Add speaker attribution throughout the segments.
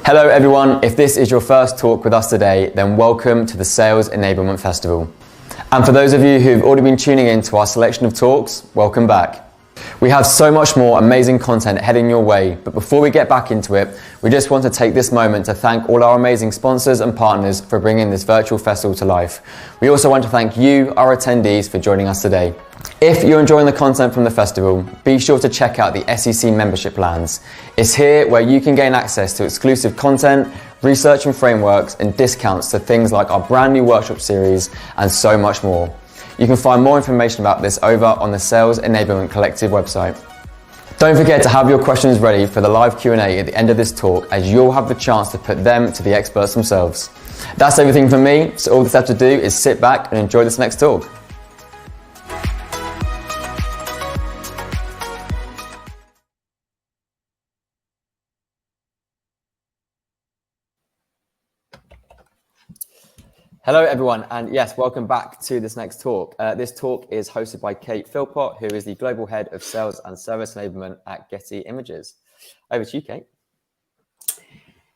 Speaker 1: Hello everyone, if this is your first talk with us today, then welcome to the Sales Enablement Festival. And for those of you who've already been tuning in to our selection of talks, welcome back. We have so much more amazing content heading your way, but before we get back into it, we just want to take this moment to thank all our amazing sponsors and partners for bringing this virtual festival to life. We also want to thank you, our attendees, for joining us today. If you're enjoying the content from the festival, be sure to check out the SEC membership plans. It's here where you can gain access to exclusive content, research and frameworks, and discounts to things like our brand new workshop series and so much more. You can find more information about this over on the Sales Enablement Collective website. Don't forget to have your questions ready for the live Q&A at the end of this talk, as you'll have the chance to put them to the experts themselves. That's everything from me, so all that's left to do is sit back and enjoy this next talk. Hello everyone, and yes, welcome back to this next talk. This talk is hosted by Kate Philpott, who is the Global Head of Sales and Service Enablement at Getty Images. Over to you, Kate.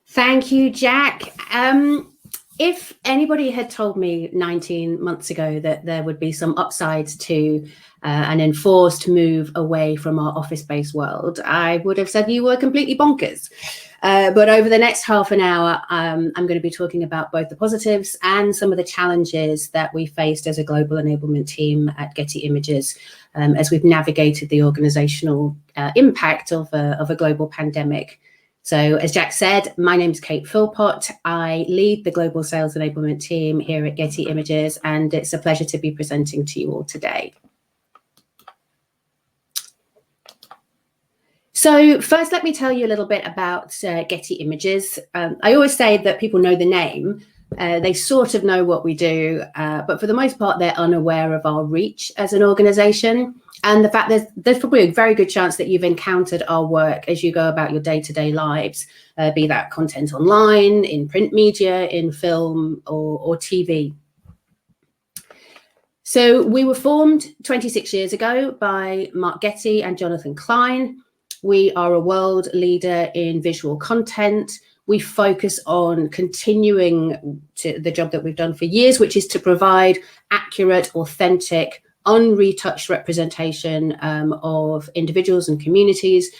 Speaker 2: Thank you, Jack. If anybody had told me 19 months ago that there would be some upsides to an enforced move away from our office-based world, I would have said you were completely bonkers. But over the next half an hour, I'm going to be talking about both the positives and some of the challenges that we faced as a global enablement team at Getty Images as we've navigated the organizational impact of a global pandemic. So as Jack said, my name is Kate Philpott. I lead the global sales enablement team here at Getty Images, and it's a pleasure to be presenting to you all today. So first, let me tell you a little bit about Getty Images. I always say that people know the name. They sort of know what we do, but for the most part, they're unaware of our reach as an organization. And the fact there's probably a very good chance that you've encountered our work as you go about your day-to-day lives, be that content online, in print media, in film or TV. So we were formed 26 years ago by Mark Getty and Jonathan Klein. We are a world leader in visual content. We focus on continuing the job that we've done for years, which is to provide accurate, authentic, unretouched representation of individuals and communities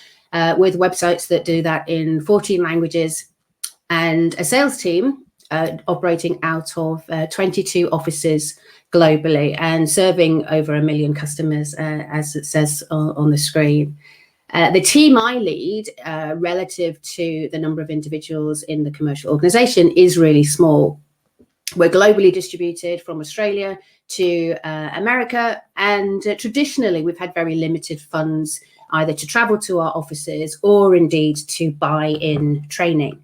Speaker 2: with websites that do that in 14 languages, and a sales team operating out of 22 offices globally and serving over 1 million customers, as it says on the screen. The team I lead, relative to the number of individuals in the commercial organization, is really small. We're globally distributed from Australia to America, and traditionally we've had very limited funds either to travel to our offices or indeed to buy in training.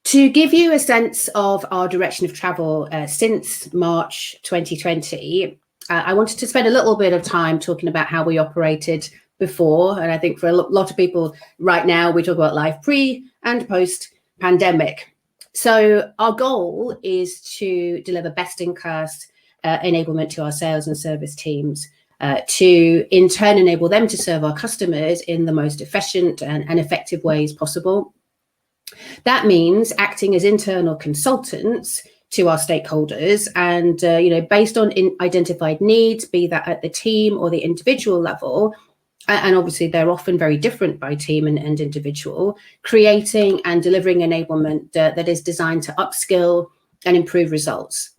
Speaker 2: To give you a sense of our direction of travel since March 2020, I wanted to spend a little bit of time talking about how we operated before. And I think for a lot of people right now, we talk about life pre and post pandemic. So our goal is to deliver best-in-class enablement to our sales and service teams, to in turn enable them to serve our customers in the most efficient and effective ways possible. That means acting as internal consultants to our stakeholders and, based on identified needs, be that at the team or the individual level, and obviously they're often very different by team and individual, creating and delivering enablement that is designed to upskill and improve results.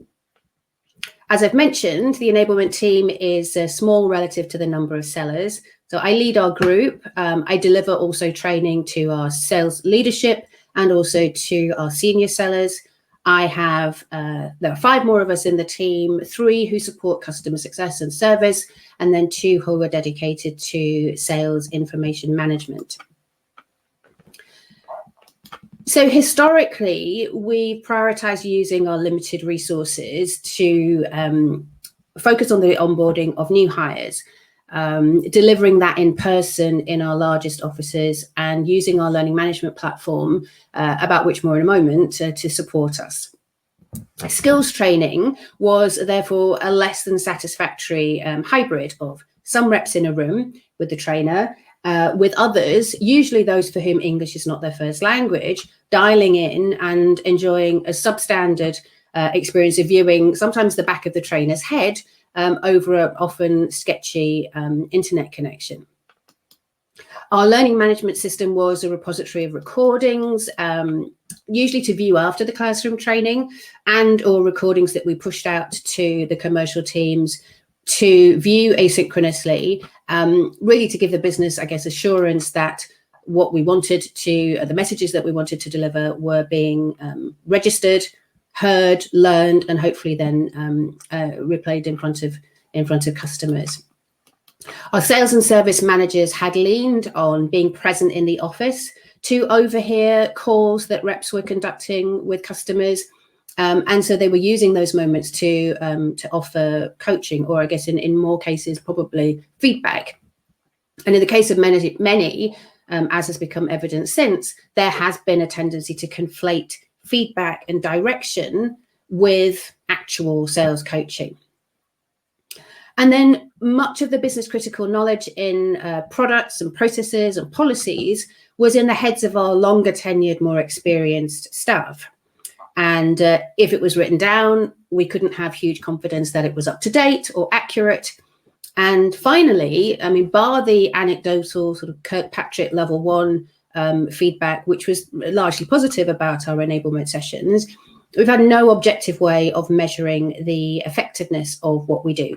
Speaker 2: As I've mentioned, the enablement team is small relative to the number of sellers. So I lead our group. I deliver also training to our sales leadership and also to our senior sellers. There are 5 more of us in the team, 3 who support customer success and service, and then 2 who are dedicated to sales information management. So historically, we prioritize using our limited resources to focus on the onboarding of new hires, delivering that in person in our largest offices and using our learning management platform, about which more in a moment, to support us. Skills training was therefore a less than satisfactory hybrid of some reps in a room with the trainer, with others, usually those for whom English is not their first language, dialing in and enjoying a substandard experience of viewing sometimes the back of the trainer's head over an often sketchy internet connection. Our learning management system was a repository of recordings, usually to view after the classroom training, and or recordings that we pushed out to the commercial teams to view asynchronously, really to give the business, I guess, assurance that what we wanted to, the messages that we wanted to deliver were being registered, heard, learned, and hopefully then replayed in front of customers. Our sales and service managers had leaned on being present in the office to overhear calls that reps were conducting with customers. And so they were using those moments to offer coaching, or I guess in more cases, probably feedback. And in the case of many, as has become evident since, there has been a tendency to conflate feedback and direction with actual sales coaching. And then much of the business critical knowledge in products and processes and policies was in the heads of our longer tenured, more experienced staff. And if it was written down, we couldn't have huge confidence that it was up to date or accurate. And finally, I mean, bar the anecdotal sort of Kirkpatrick level 1 feedback, which was largely positive about our enablement sessions, we've had no objective way of measuring the effectiveness of what we do.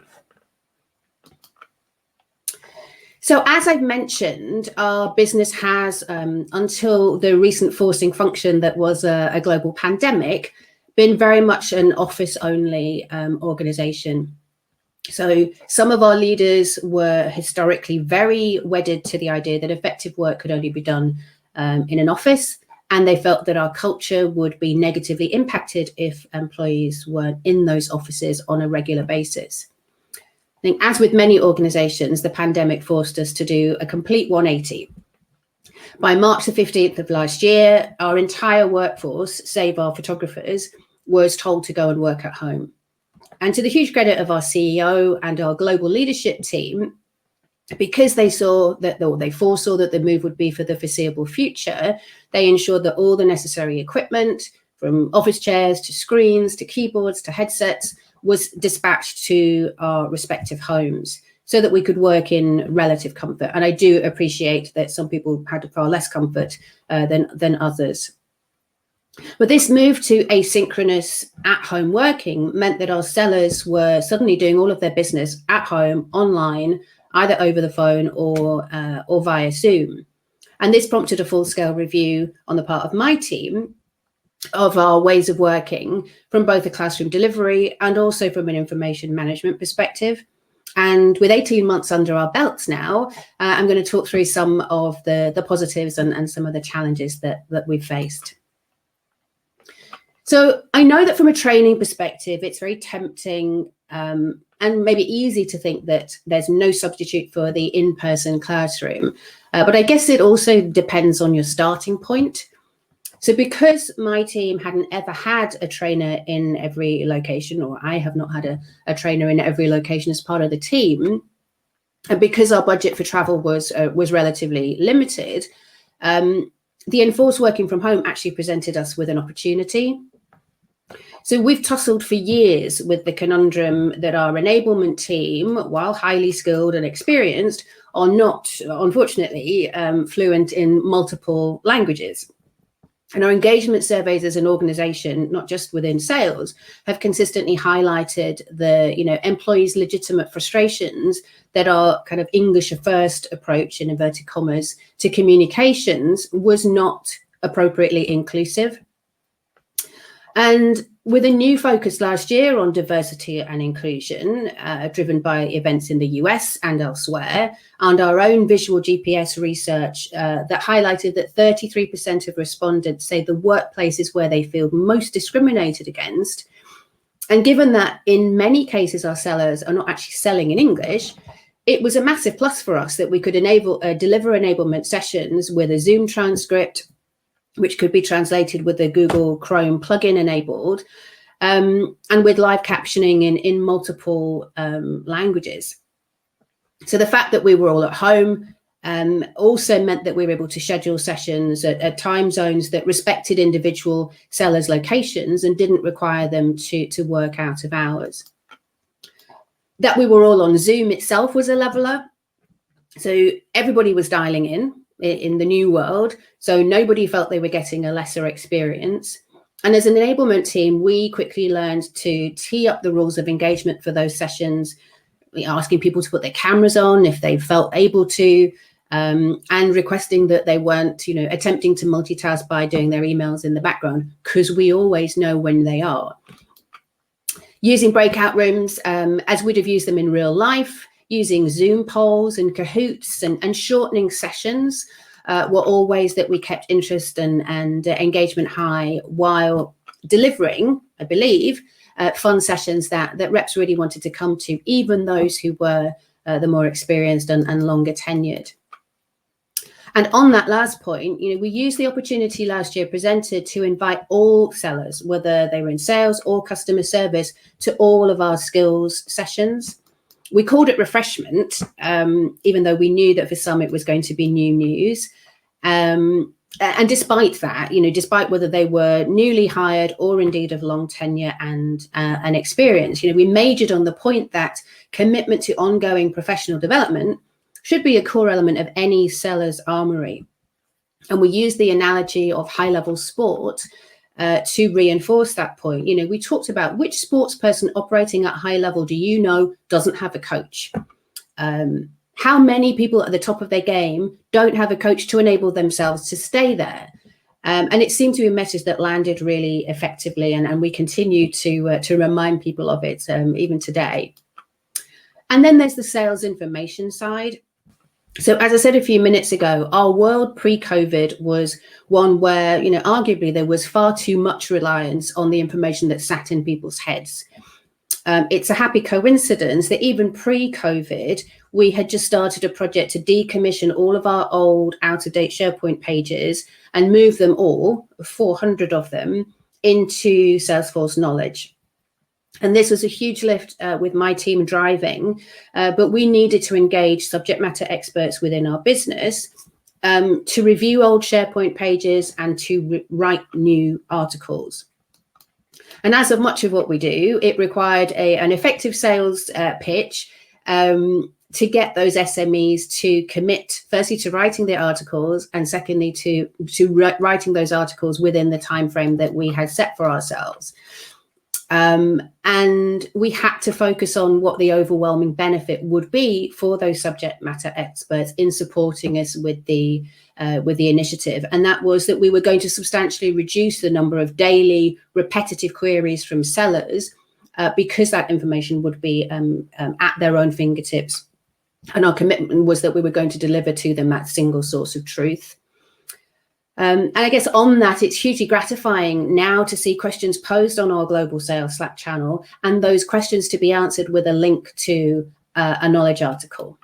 Speaker 2: So as I've mentioned, our business has, until the recent forcing function that was a global pandemic, been very much an office-only organization. So some of our leaders were historically very wedded to the idea that effective work could only be done in an office, and they felt that our culture would be negatively impacted if employees weren't in those offices on a regular basis. I think, as with many organizations, the pandemic forced us to do a complete 180. By March the 15th of last year, our entire workforce, save our photographers, was told to go and work at home. And to the huge credit of our CEO and our global leadership team, because they saw that, or they foresaw that the move would be for the foreseeable future, they ensured that all the necessary equipment, from office chairs to screens to keyboards to headsets, was dispatched to our respective homes so that we could work in relative comfort. And I do appreciate that some people had far less comfort than others. But this move to asynchronous at-home working meant that our sellers were suddenly doing all of their business at home, online, either over the phone or via Zoom. And this prompted a full-scale review on the part of my team of our ways of working, from both a classroom delivery and also from an information management perspective. And with 18 months under our belts now, I'm going to talk through some of the positives and some of the challenges that we've faced. So I know that from a training perspective, it's very tempting and maybe easy to think that there's no substitute for the in-person classroom. But I guess it also depends on your starting point. So because my team hadn't ever had a trainer in every location, or I have not had a trainer in every location as part of the team, and because our budget for travel was relatively limited, the enforced working from home actually presented us with an opportunity. So we've tussled for years with the conundrum that our enablement team, while highly skilled and experienced, are not, unfortunately, fluent in multiple languages. And our engagement surveys as an organization, not just within sales, have consistently highlighted the, employees' legitimate frustrations that our kind of English first approach, in inverted commas, to communications was not appropriately inclusive. And with a new focus last year on diversity and inclusion, driven by events in the US and elsewhere, and our own visual GPS research that highlighted that 33% of respondents say the workplace is where they feel most discriminated against. And given that in many cases our sellers are not actually selling in English, it was a massive plus for us that we could deliver enablement sessions with a Zoom transcript, which could be translated with the Google Chrome plugin enabled, and with live captioning in multiple languages. So the fact that we were all at home also meant that we were able to schedule sessions at time zones that respected individual sellers' locations and didn't require them to work out of hours. That we were all on Zoom itself was a leveler. So everybody was dialing in the new world. So nobody felt they were getting a lesser experience. And as an enablement team, we quickly learned to tee up the rules of engagement for those sessions, asking people to put their cameras on if they felt able to, and requesting that they weren't, attempting to multitask by doing their emails in the background, because we always know when they are. Using breakout rooms as we'd have used them in real life, using Zoom polls and Kahoots and shortening sessions were all ways that we kept interest and engagement high while delivering, I believe, fun sessions that reps really wanted to come to, even those who were the more experienced and longer tenured. And on that last point, we used the opportunity last year presented to invite all sellers, whether they were in sales or customer service, to all of our skills sessions. We called it refreshment, even though we knew that for some it was going to be new news. And despite that, despite whether they were newly hired or indeed of long tenure and experience, we majored on the point that commitment to ongoing professional development should be a core element of any seller's armory. And we use the analogy of high-level sport to reinforce that point. We talked about which sports person operating at high level do you know doesn't have a coach? How many people at the top of their game don't have a coach to enable themselves to stay there? And it seemed to be a message that landed really effectively, and we continue to remind people of it even today. And then there's the sales information side. So as I said a few minutes ago, our world pre-COVID was one where, arguably there was far too much reliance on the information that sat in people's heads. It's a happy coincidence that even pre-COVID, we had just started a project to decommission all of our old out-of-date SharePoint pages and move them all, 400 of them, into Salesforce Knowledge. And this was a huge lift with my team driving, but we needed to engage subject matter experts within our business to review old SharePoint pages and to write new articles. And as of much of what we do, it required an effective sales pitch to get those SMEs to commit, firstly, to writing their articles, and secondly, to writing those articles within the time frame that we had set for ourselves. And we had to focus on what the overwhelming benefit would be for those subject matter experts in supporting us with the initiative. And that was that we were going to substantially reduce the number of daily repetitive queries from sellers because that information would be at their own fingertips. And our commitment was that we were going to deliver to them that single source of truth. And I guess on that, it's hugely gratifying now to see questions posed on our global sales Slack channel and those questions to be answered with a link to a knowledge article.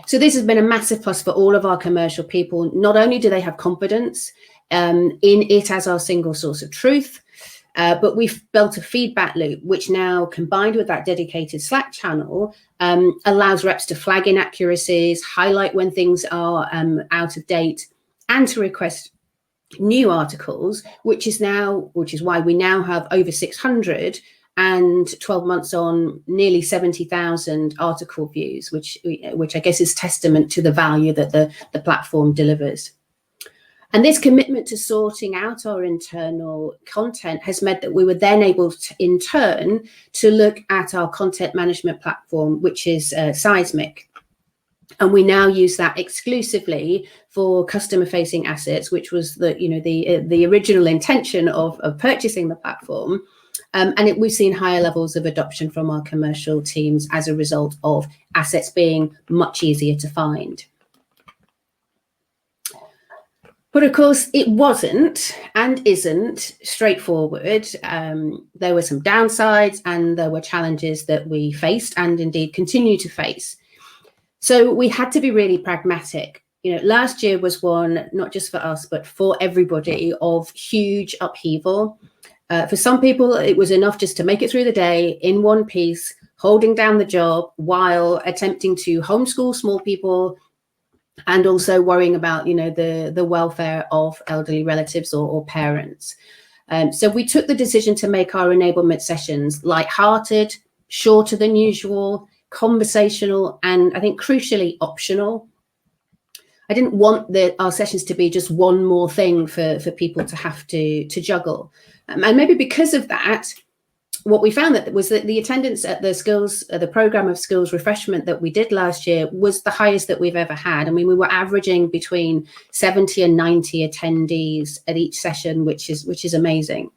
Speaker 2: So this has been a massive plus for all of our commercial people. Not only do they have confidence in it as our single source of truth, but we've built a feedback loop, which now, combined with that dedicated Slack channel, allows reps to flag inaccuracies, highlight when things are out of date, and to request new articles, which is why we now have over 600 and 12 months on nearly 70,000 article views, which I guess is testament to the value that the platform delivers. And this commitment to sorting out our internal content has meant that we were then able to, in turn, to look at our content management platform, which is Seismic. And we now use that exclusively for customer-facing assets, which was the original intention of purchasing the platform. And we've seen higher levels of adoption from our commercial teams as a result of assets being much easier to find. But of course, it wasn't and isn't straightforward. There were some downsides and there were challenges that we faced and indeed continue to face. So we had to be really pragmatic. Last year was one, not just for us, but for everybody, of huge upheaval. For some people, it was enough just to make it through the day in one piece, holding down the job while attempting to homeschool small people and also worrying about, the welfare of elderly relatives or parents. So we took the decision to make our enablement sessions lighthearted, shorter than usual, conversational, and I think crucially optional. I didn't want our sessions to be just one more thing for people to have to juggle. And maybe because of that, what we found that the attendance at the program of skills refreshment that we did last year was the highest that we've ever had. I mean, we were averaging between 70 and 90 attendees at each session, which is amazing.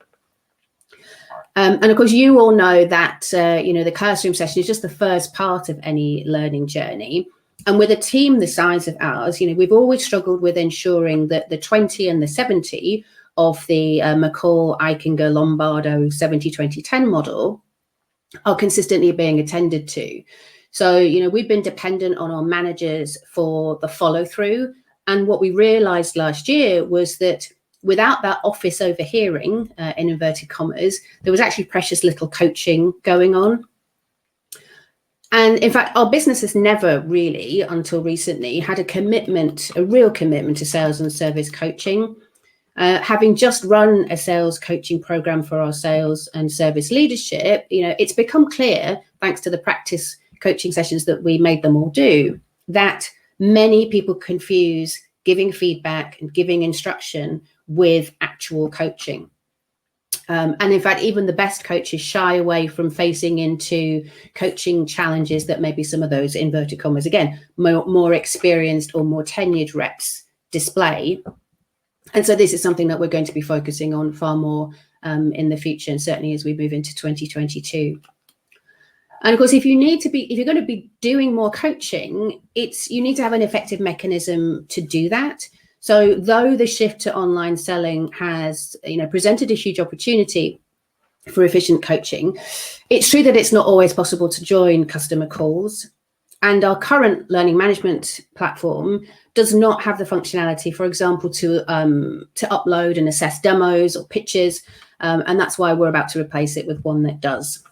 Speaker 2: And of course, you all know that, the classroom session is just the first part of any learning journey. And with a team the size of ours, we've always struggled with ensuring that the 20 and the 70 of the McCall, Eichinger, Lombardo 70-20-10 model are consistently being attended to. So, we've been dependent on our managers for the follow through. And what we realized last year was that without that office overhearing, in inverted commas, there was actually precious little coaching going on. And in fact, our business has never really, until recently, had a real commitment to sales and service coaching. Having just run a sales coaching program for our sales and service leadership, it's become clear, thanks to the practice coaching sessions that we made them all do, that many people confuse giving feedback and giving instruction with actual coaching. And in fact, even the best coaches shy away from facing into coaching challenges that maybe some of those, inverted commas, again, more experienced or more tenured reps display. And so this is something that we're going to be focusing on far more in the future, and certainly as we move into 2022. And of course, if you're going to be doing more coaching, you need to have an effective mechanism to do that. So though the shift to online selling has, presented a huge opportunity for efficient coaching, it's true that it's not always possible to join customer calls. And our current learning management platform does not have the functionality, for example, to upload and assess demos or pitches. And that's why we're about to replace it with one that does.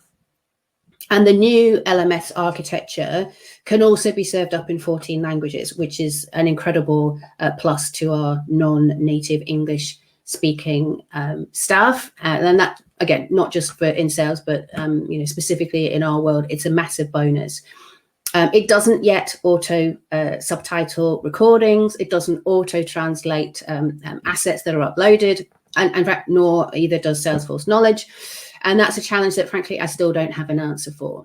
Speaker 2: And the new LMS architecture can also be served up in 14 languages, which is an incredible plus to our non-native English speaking staff. And that, again, not just in sales, but specifically in our world, it's a massive bonus. It doesn't yet auto subtitle recordings. It doesn't auto translate assets that are uploaded. And in fact, nor either does Salesforce Knowledge. And that's a challenge that, frankly, I still don't have an answer for.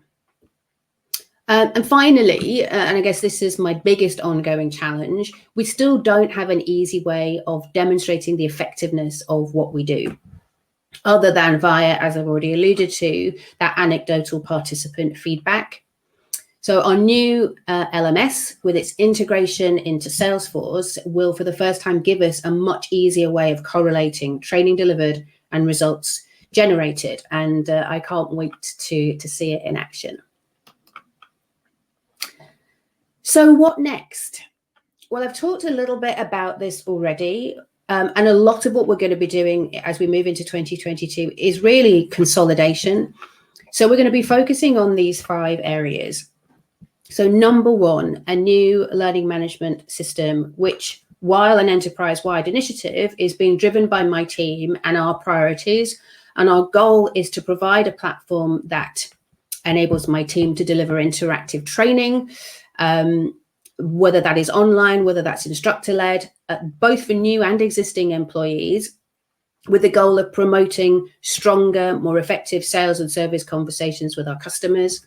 Speaker 2: And finally, and I guess this is my biggest ongoing challenge, we still don't have an easy way of demonstrating the effectiveness of what we do, other than via, as I've already alluded to, that anecdotal participant feedback. So our new LMS, with its integration into Salesforce, will for the first time give us a much easier way of correlating training delivered and results generated. And I can't wait to see it in action. So what next? Well, I've talked a little bit about this already. And a lot of what we're going to be doing as we move into 2022 is really consolidation. So we're going to be focusing on these 5 areas. So number 1, a new learning management system, which, while an enterprise-wide initiative, is being driven by my team and our priorities. And our goal is to provide a platform that enables my team to deliver interactive training, whether that is online, whether that's instructor-led, both for new and existing employees, with the goal of promoting stronger, more effective sales and service conversations with our customers.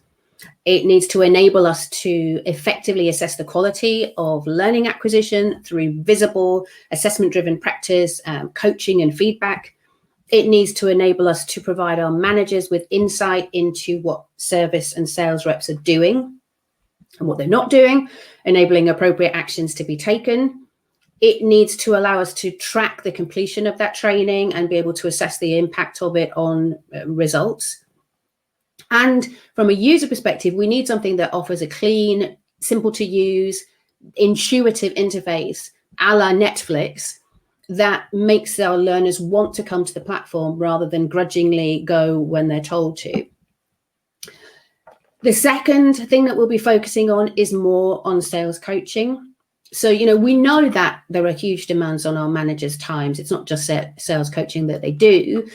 Speaker 2: It needs to enable us to effectively assess the quality of learning acquisition through visible assessment-driven practice, coaching and feedback. It needs to enable us to provide our managers with insight into what service and sales reps are doing and what they're not doing, enabling appropriate actions to be taken. It needs to allow us to track the completion of that training and be able to assess the impact of it on results. And from a user perspective, we need something that offers a clean, simple to use, intuitive interface, a la Netflix, that makes our learners want to come to the platform rather than grudgingly go when they're told to. The second thing that we'll be focusing on is more on sales coaching. So, we know that there are huge demands on our managers' times. It's not just sales coaching that they do.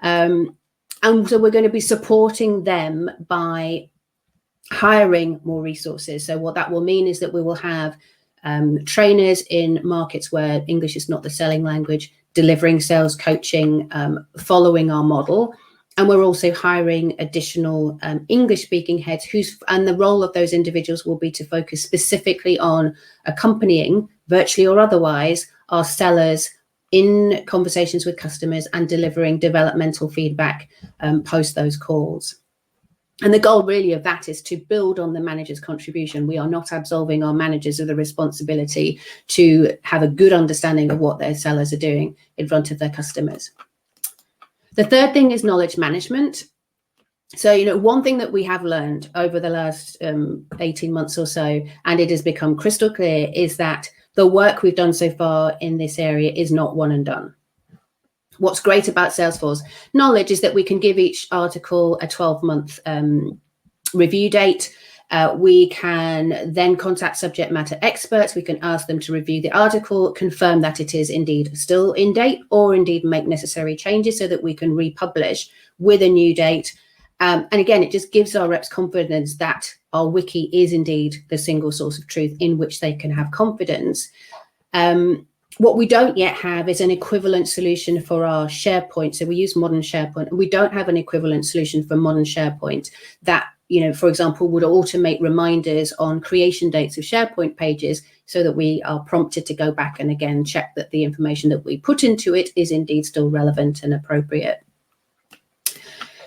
Speaker 2: And so we're going to be supporting them by hiring more resources. So what that will mean is that we will have trainers in markets where English is not the selling language, delivering sales coaching, following our model. And we're also hiring additional English-speaking heads and the role of those individuals will be to focus specifically on accompanying, virtually or otherwise, our sellers in conversations with customers and delivering developmental feedback post those calls. And the goal really of that is to build on the manager's contribution. We are not absolving our managers of the responsibility to have a good understanding of what their sellers are doing in front of their customers. The third thing is knowledge management. So, one thing that we have learned over the last 18 months or so, and it has become crystal clear, is that the work we've done so far in this area is not one and done. What's great about Salesforce Knowledge is that we can give each article a 12-month review date. We can then contact subject matter experts. We can ask them to review the article, confirm that it is indeed still in date, or indeed make necessary changes so that we can republish with a new date. And again, it just gives our reps confidence that our wiki is indeed the single source of truth in which they can have confidence. What we don't yet have is an equivalent solution for our SharePoint. So we use modern SharePoint, and we don't have an equivalent solution for modern SharePoint that, for example, would automate reminders on creation dates of SharePoint pages so that we are prompted to go back and again check that the information that we put into it is indeed still relevant and appropriate.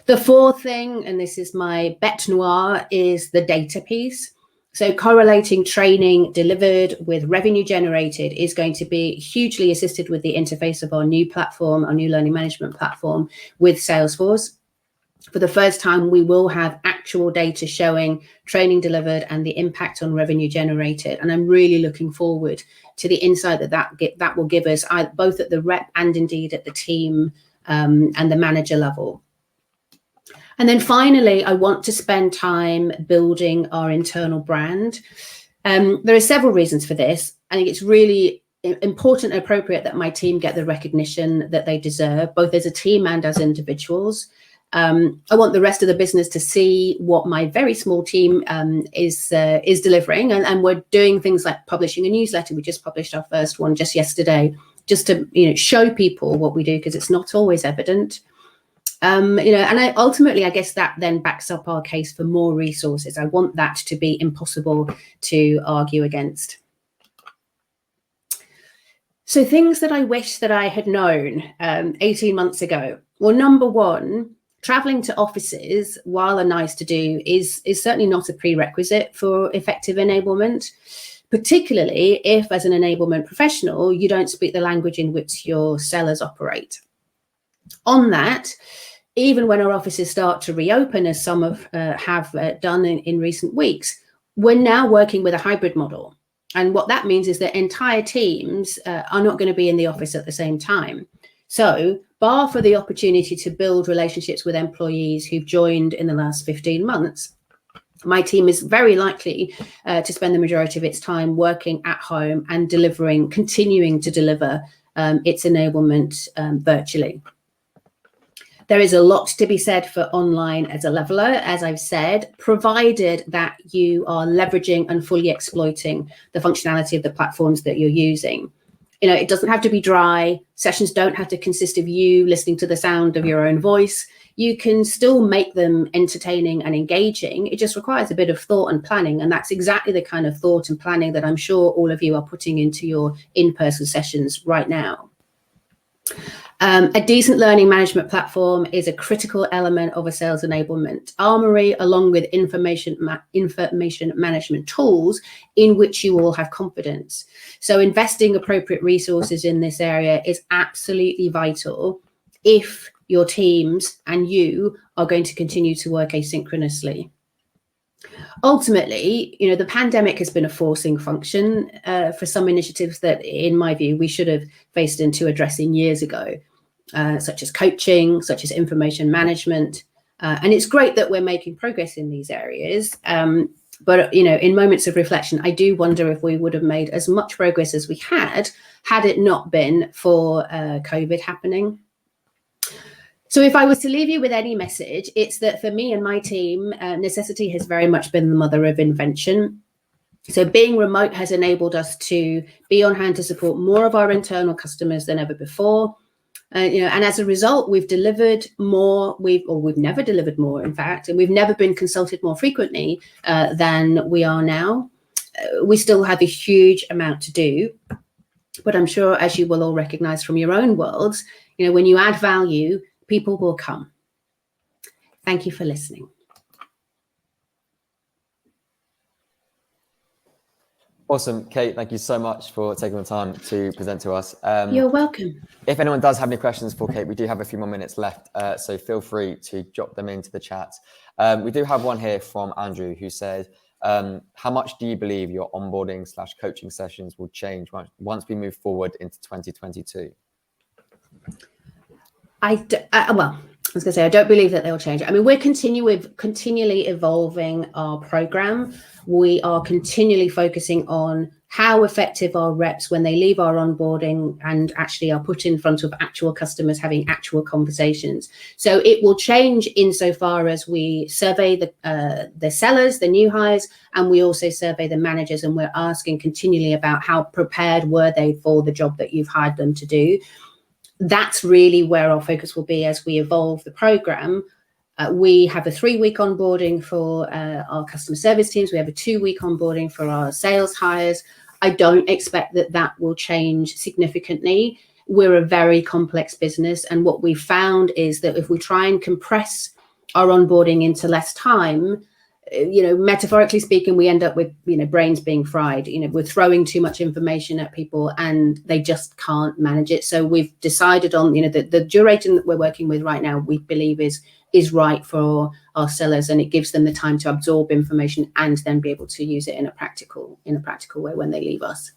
Speaker 2: The fourth thing, and this is my bête noire, is the data piece. So correlating training delivered with revenue generated is going to be hugely assisted with the interface of our new platform, our new learning management platform with Salesforce. For the first time, we will have actual data showing training delivered and the impact on revenue generated. And I'm really looking forward to the insight that will give us both at the rep and indeed at the team and the manager level. And then finally, I want to spend time building our internal brand. There are several reasons for this. I think it's really important and appropriate that my team get the recognition that they deserve, both as a team and as individuals. I want the rest of the business to see what my very small team is delivering. And we're doing things like publishing a newsletter. We just published our first one just yesterday, just to show people what we do, because it's not always evident. And ultimately, I guess that then backs up our case for more resources. I want that to be impossible to argue against. So things that I wish that I had known 18 months ago. Well, number one, traveling to offices, while nice to do, is certainly not a prerequisite for effective enablement, particularly if, as an enablement professional, you don't speak the language in which your sellers operate. On that, even when our offices start to reopen, as some have done in recent weeks, we're now working with a hybrid model. And what that means is that entire teams are not going to be in the office at the same time. So, bar for the opportunity to build relationships with employees who've joined in the last 15 months, my team is very likely to spend the majority of its time working at home and continuing to deliver its enablement virtually. There is a lot to be said for online as a leveler, as I've said, provided that you are leveraging and fully exploiting the functionality of the platforms that you're using. It doesn't have to be dry. Sessions don't have to consist of you listening to the sound of your own voice. You can still make them entertaining and engaging. It just requires a bit of thought and planning. And that's exactly the kind of thought and planning that I'm sure all of you are putting into your in-person sessions right now. A decent learning management platform is a critical element of a sales enablement armory, along with information management tools in which you all have confidence. So investing appropriate resources in this area is absolutely vital if your teams and you are going to continue to work asynchronously. Ultimately, the pandemic has been a forcing function for some initiatives that, in my view, we should have faced into addressing years ago, such as coaching, such as information management. And it's great that we're making progress in these areas. But, in moments of reflection, I do wonder if we would have made as much progress as we had it not been for COVID happening. So if I was to leave you with any message, it's that for me and my team, necessity has very much been the mother of invention. So being remote has enabled us to be on hand to support more of our internal customers than ever before. And as a result, we've delivered more. We've never delivered more, in fact, and we've never been consulted more frequently than we are now. We still have a huge amount to do, but I'm sure, as you will all recognize from your own worlds, when you add value, people will come. Thank you for listening.
Speaker 1: Awesome. Kate, thank you so much for taking the time to present to us.
Speaker 2: You're welcome.
Speaker 1: If anyone does have any questions for Kate, we do have a few more minutes left, so feel free to drop them into the chat. We do have one here from Andrew who said, how much do you believe your onboarding/coaching sessions will change once we move forward into 2022? I was going to say, I don't believe that they'll change. I mean, we're continually evolving our program. We are continually focusing on how effective our reps when they leave our onboarding and actually are put in front of actual customers having actual conversations. So it will change insofar as we survey the sellers, the new hires, and we also survey the managers, and we're asking continually about how prepared were they for the job that you've hired them to do. That's really where our focus will be as we evolve the program. We have a 3-week onboarding for our customer service teams. We have a 2-week onboarding for our sales hires. I don't expect that will change significantly. We're a very complex business, and what we found is that if we try and compress our onboarding into less time, metaphorically speaking, we end up with, brains being fried. We're throwing too much information at people and they just can't manage it. So we've decided on, the duration that we're working with right now, we believe is right for our sellers, and it gives them the time to absorb information and then be able to use it in a practical way when they leave us.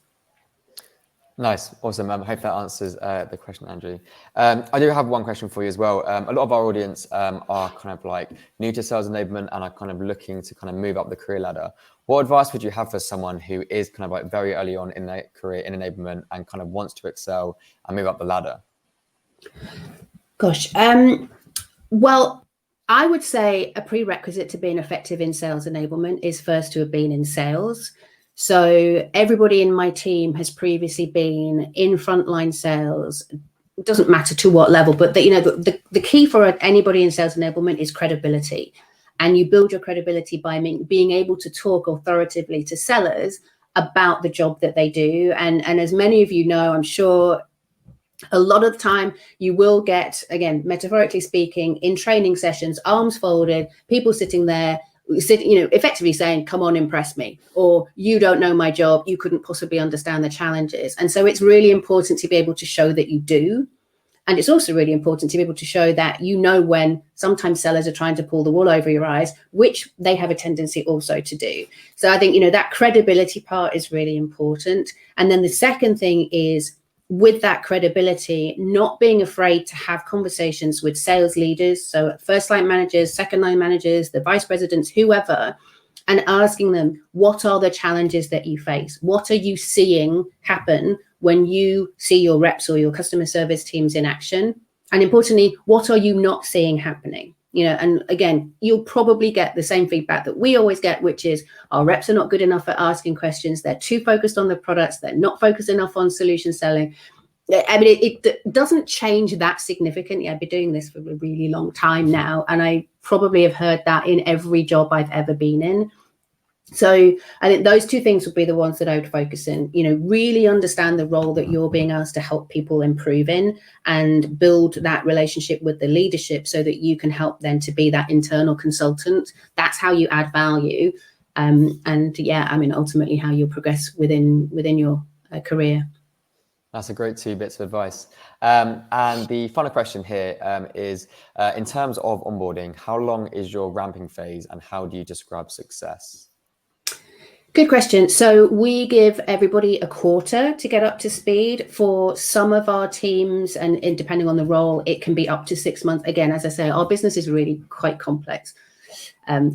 Speaker 1: Nice. Awesome. I hope that answers the question, Andrew. I do have one question for you as well. A lot of our audience are kind of like new to sales enablement and are kind of looking to kind of move up the career ladder. What advice would you have for someone who is kind of like very early on in their career in enablement and kind of wants to excel and move up the ladder?
Speaker 2: Gosh. Well, I would say a prerequisite to being effective in sales enablement is first to have been in sales. So everybody in my team has previously been in frontline sales. It doesn't matter to what level, but the key for anybody in sales enablement is credibility. And you build your credibility by being able to talk authoritatively to sellers about the job that they do. And as many of you know, I'm sure a lot of the time you will get, again, metaphorically speaking, in training sessions, arms folded, people sitting there, effectively saying, come on, impress me, or you don't know my job, you couldn't possibly understand the challenges. And so it's really important to be able to show that you do. And it's also really important to be able to show that when sometimes sellers are trying to pull the wool over your eyes, which they have a tendency also to do. So I think, that credibility part is really important. And then the second thing is, with that credibility, not being afraid to have conversations with sales leaders, so first line managers, second line managers, the vice presidents, whoever, and asking them, what are the challenges that you face? What are you seeing happen when you see your reps or your customer service teams in action? And importantly, what are you not seeing happening? And again, you'll probably get the same feedback that we always get, which is our reps are not good enough at asking questions. They're too focused on the products. They're not focused enough on solution selling. I mean, it doesn't change that significantly. I've been doing this for a really long time now, and I probably have heard that in every job I've ever been in. So I think those two things would be the ones that I would focus in, really understand the role that you're being asked to help people improve in, and build that relationship with the leadership so that you can help them to be that internal consultant. That's how you add value. Ultimately how you'll progress within your career.
Speaker 1: That's a great 2 bits of advice. And the final question here is, in terms of onboarding, how long is your ramping phase and how do you describe success?
Speaker 2: Good question. So we give everybody a quarter to get up to speed. For some of our teams, and depending on the role, it can be up to 6 months. Again, as I say, our business is really quite complex.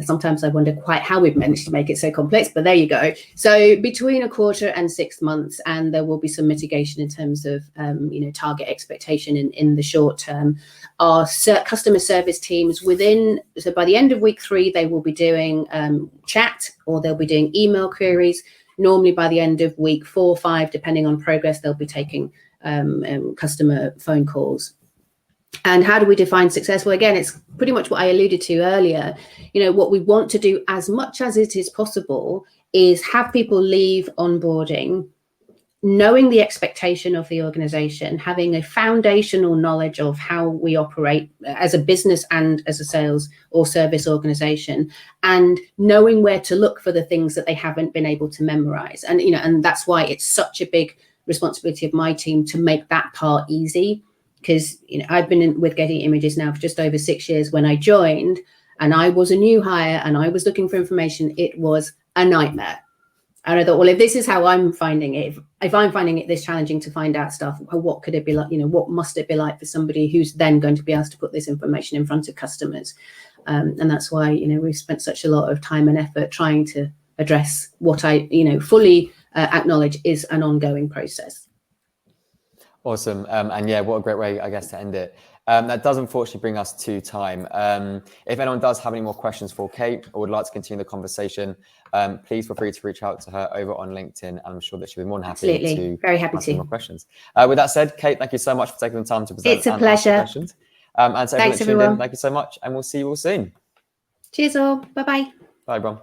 Speaker 2: Sometimes I wonder quite how we've managed to make it so complex, but there you go. So between a quarter and 6 months, and there will be some mitigation in terms of target expectation in the short term. Our customer service teams so by the end of week 3, they will be doing chat, or they'll be doing email queries. Normally by the end of week 4 or 5, depending on progress, they'll be taking customer phone calls. And how do we define success? Well, again, it's pretty much what I alluded to earlier. What we want to do, as much as it is possible, is have people leave onboarding knowing the expectation of the organization, having a foundational knowledge of how we operate as a business and as a sales or service organization, and knowing where to look for the things that they haven't been able to memorize. And that's why it's such a big responsibility of my team to make that part easy. Because I've been with Getting Images now for just over 6 years. When I joined and I was a new hire and I was looking for information, it was a nightmare. And I thought, well, if this is how I'm finding it, if I'm finding it this challenging to find out stuff, what could it be like? What must it be like for somebody who's then going to be asked to put this information in front of customers? And that's why, we've spent such a lot of time and effort trying to address what I, fully acknowledge is an ongoing process.
Speaker 1: Awesome. And yeah, what a great way, I guess, to end it. That does unfortunately bring us to time. If anyone does have any more questions for Kate or would like to continue the conversation, please feel free to reach out to her over on LinkedIn. And I'm sure that she'll be more than happy to
Speaker 2: very happy
Speaker 1: answer
Speaker 2: to.
Speaker 1: More questions. With that said, Kate, thank you so much for taking the time to present.
Speaker 2: It's a pleasure.
Speaker 1: Questions. And so
Speaker 2: thanks, everyone.
Speaker 1: Thank you so much, and we'll see you all soon.
Speaker 2: Cheers all. Bye-bye.
Speaker 1: Bye, everyone.